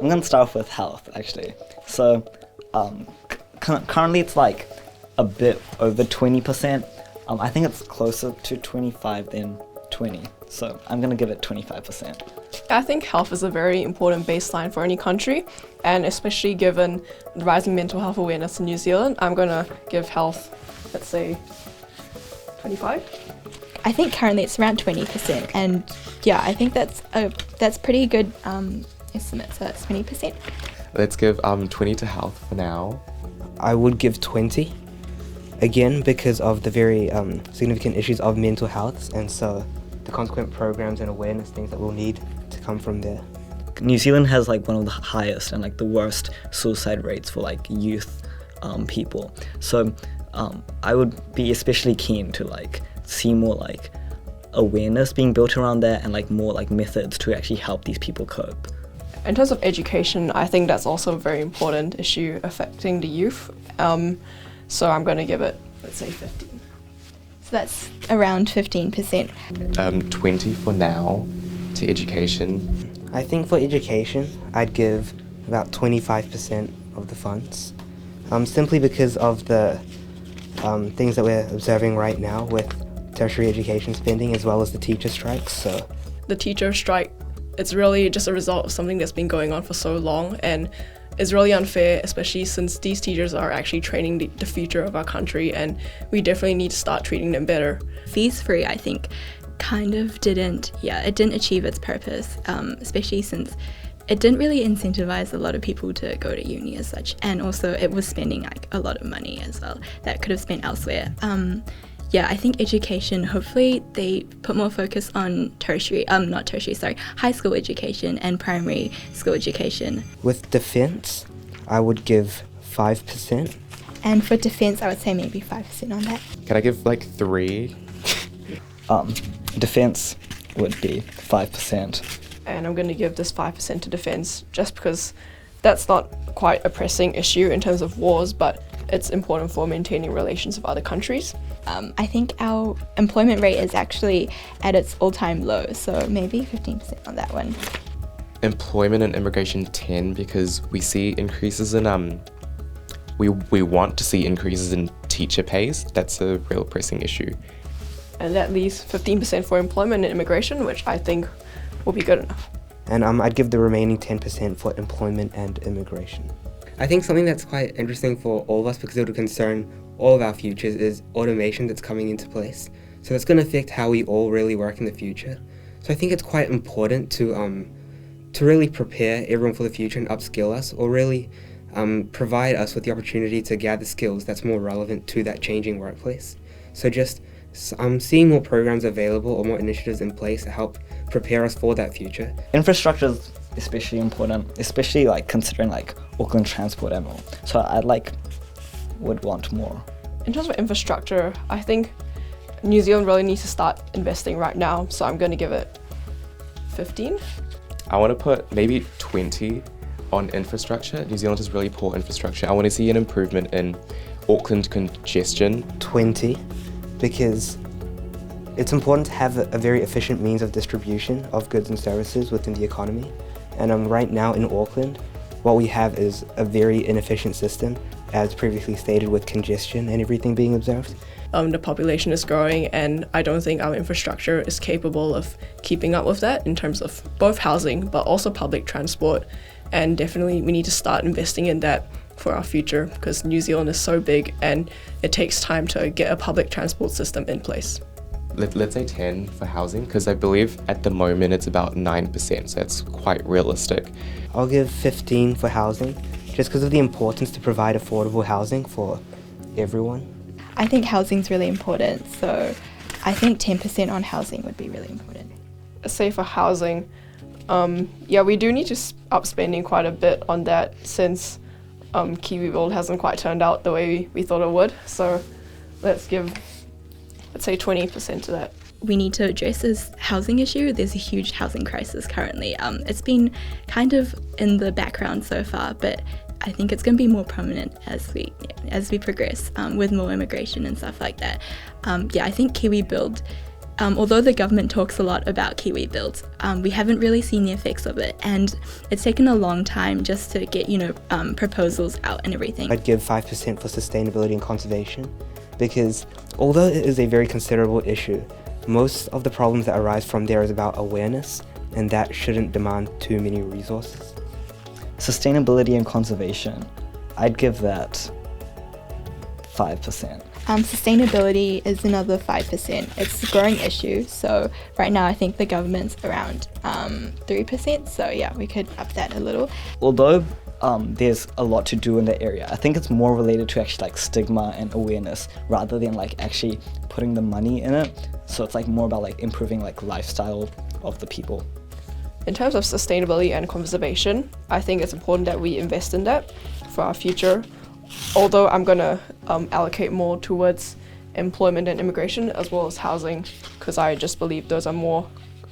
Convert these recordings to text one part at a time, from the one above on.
I'm going to start off with health, actually. So currently it's like a bit over 20%. I think it's closer to 25 than 20. So I'm going to give it 25%. I think health is a very important baseline for any country, and especially given the rising mental health awareness in New Zealand, I'm going to give health, let's say, 25. I think currently it's around 20%, and yeah, I think that's pretty good estimate, so that's 20%. Let's give 20 to health for now. I would give 20, again because of the very significant issues of mental health, and so the consequent programs and awareness things that we'll need to come from there. New Zealand has like one of the highest and like the worst suicide rates for like youth people. So I would be especially keen to like see more like awareness being built around that and like more like methods to actually help these people cope. In terms of education, I think that's also a very important issue affecting the youth. So I'm going to give it, let's say, 15. So that's around 15%. 20 for now to education. I think for education, I'd give about 25% of the funds, simply because of the things that we're observing right now with tertiary education spending as well as the teacher strikes. So the teacher strike, it's really just a result of something that's been going on for so long, and it's really unfair, especially since these teachers are actually training the future of our country, and we definitely need to start treating them better. Fees free, I think, kind of didn't achieve its purpose, especially since it didn't really incentivize a lot of people to go to uni as such, and also it was spending like a lot of money as well that could have spent elsewhere. I think education, hopefully they put more focus on high school education and primary school education. with defence, I would give 5%. And for defence, I would say maybe 5% on that. Can I give like 3? Defense would be 5%. And I'm going to give this 5% to defense just because that's not quite a pressing issue in terms of wars, but it's important for maintaining relations with other countries. I think our employment rate is actually at its all-time low, so maybe 15% on that one. Employment and immigration 10 because we see increases in we want to see increases in teacher pays. That's a real pressing issue. And that leaves 15% for employment and immigration, which I think will be good enough. And I'd give the remaining 10% for employment and immigration. I think something that's quite interesting for all of us, because it would concern all of our futures, is automation that's coming into place. So that's going to affect how we all really work in the future. So I think it's quite important to really prepare everyone for the future and upskill us, or really provide us with the opportunity to gather skills that's more relevant to that changing workplace. So just seeing more programs available or more initiatives in place to help prepare us for that future. Infrastructure is especially important, especially like considering like Auckland Transport and all. So would want more. In terms of infrastructure, I think New Zealand really needs to start investing right now, so I'm going to give it 15. I want to put maybe 20 on infrastructure. New Zealand has really poor infrastructure. I want to see an improvement in Auckland congestion. 20, because it's important to have a very efficient means of distribution of goods and services within the economy. And right now in Auckland, what we have is a very inefficient system, as previously stated, with congestion and everything being observed. The population is growing, and I don't think our infrastructure is capable of keeping up with that in terms of both housing but also public transport. And definitely we need to start investing in that for our future, because New Zealand is so big and it takes time to get a public transport system in place. Let's say 10 for housing, because I believe at the moment it's about 9%, so that's quite realistic. I'll give 15 for housing, just because of the importance to provide affordable housing for everyone. I think housing's really important, so I think 10% on housing would be really important. Say for housing, we do need to up spending quite a bit on that, since KiwiBuild hasn't quite turned out the way we thought it would. So let's say 20% to that. We need to address this housing issue. There's a huge housing crisis currently. It's been kind of in the background so far, but I think it's going to be more prominent as we progress with more immigration and stuff like that. I think KiwiBuild although the government talks a lot about Kiwi Build, we haven't really seen the effects of it, and it's taken a long time just to get, proposals out and everything. I'd give 5% for sustainability and conservation, because although it is a very considerable issue, most of the problems that arise from there is about awareness, and that shouldn't demand too many resources. Sustainability and conservation, I'd give that 5%. Sustainability is another 5%. It's a growing issue, so right now I think the government's around 3%, so yeah, we could up that a little. Although there's a lot to do in that area, I think it's more related to actually like stigma and awareness rather than like actually putting the money in it. So it's like more about like improving like lifestyle of the people. In terms of sustainability and conservation, I think it's important that we invest in that for our future. Although I'm going to allocate more towards employment and immigration as well as housing, because I just believe those are more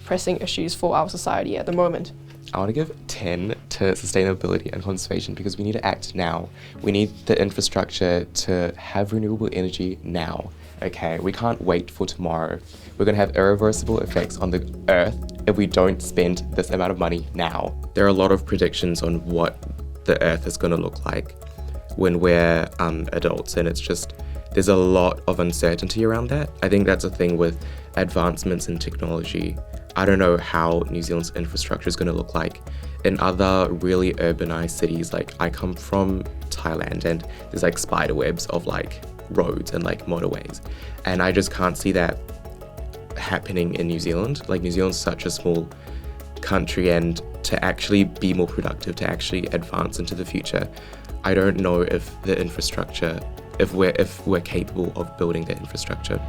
pressing issues for our society at the moment. I want to give 10 to sustainability and conservation because we need to act now. We need the infrastructure to have renewable energy now. Okay, we can't wait for tomorrow. We're going to have irreversible effects on the earth if we don't spend this amount of money now. There are a lot of predictions on what the earth is going to look like when we're adults, and there's a lot of uncertainty around that. I think that's a thing with advancements in technology. I don't know how New Zealand's infrastructure is going to look like in other really urbanized cities. Like, I come from Thailand, and there's like spider webs of like roads and like motorways, and I just can't see that happening in New Zealand. Like, New Zealand's such a small country, and to actually be more productive, to actually advance into the future, I don't know if the infrastructure, if we're capable of building that infrastructure.